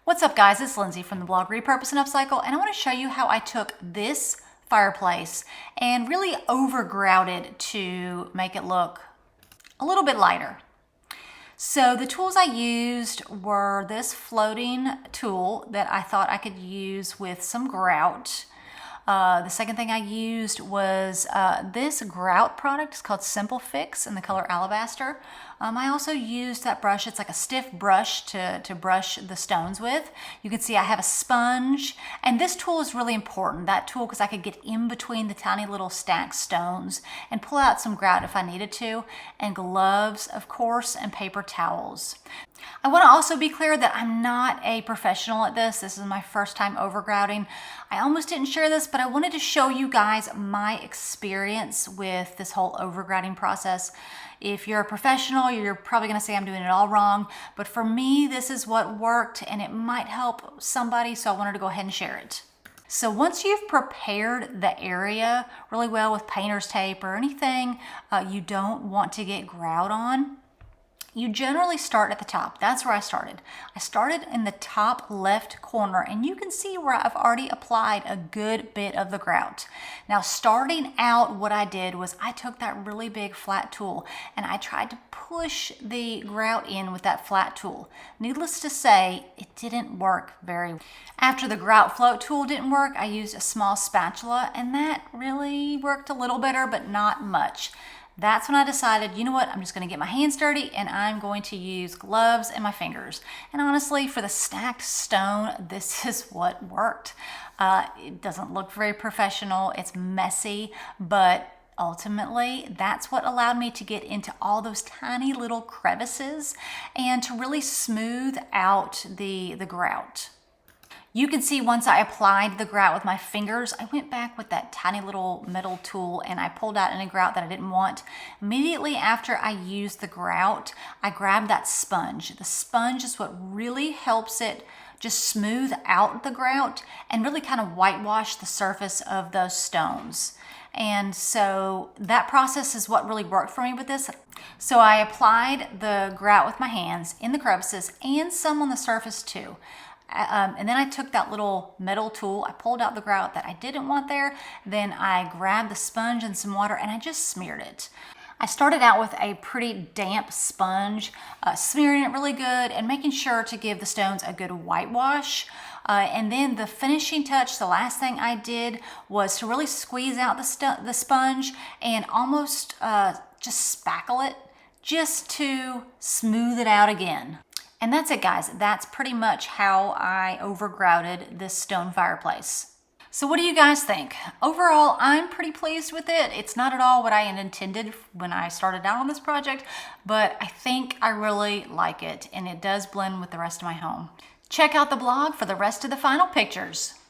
What's up guys, it's Lindsay from the blog Repurpose and Upcycle, and I want to show you how I took this fireplace and really overgrouted to make it look a little bit lighter. So the tools I used were this floating tool that I thought I could use with some grout. The second thing I used was this grout product. It's called Simple Fix in the color Alabaster. I also used that brush. It's like a stiff brush to brush the stones with. You can see I have a sponge, and this tool is really important, that tool, because I could get in between the tiny little stacked stones and pull out some grout if I needed to, and gloves, of course, and paper towels. I want to also be clear that I'm not a professional at this. This is my first time overgrouting. I almost didn't share this, but I wanted to show you guys my experience with this whole overgrouting process. If you're a professional, you're probably going to say I'm doing it all wrong, but for me, this is what worked and it might help somebody, so I wanted to go ahead and share it. So once you've prepared the area really well with painter's tape or anything you don't want to get grout on, you generally start at the top. That's where I started. I started in the top left corner, and you can see where I've already applied a good bit of the grout. Now, starting out, what I did was I took that really big flat tool and I tried to push the grout in with that flat tool. Needless to say, it didn't work very well. After the grout float tool didn't work, I used a small spatula, and that really worked a little better, but not much. That's when I decided, you know what, I'm just going to get my hands dirty and I'm going to use gloves and my fingers. And honestly, for the stacked stone, this is what worked. It doesn't look very professional. It's messy, but ultimately, that's what allowed me to get into all those tiny little crevices and to really smooth out the grout. You can see once I applied the grout with my fingers, I went back with that tiny little metal tool and I pulled out any grout that I didn't want. Immediately after I used the grout, I grabbed that sponge. The sponge is what really helps it just smooth out the grout and really kind of whitewash the surface of those stones. And so that process is what really worked for me with this. So I applied the grout with my hands in the crevices and some on the surface too. And then I took that little metal tool, I pulled out the grout that I didn't want there, then I grabbed the sponge and some water and I just smeared it. I started out with a pretty damp sponge, smearing it really good and making sure to give the stones a good whitewash. And then the finishing touch, the last thing I did was to really squeeze out the sponge and almost just spackle it just to smooth it out again. And that's it, guys. That's pretty much how I overgrouted this stone fireplace. So what do you guys think? Overall, I'm pretty pleased with it. It's not at all what I had intended when I started out on this project, but I think I really like it, and it does blend with the rest of my home. Check out the blog for the rest of the final pictures.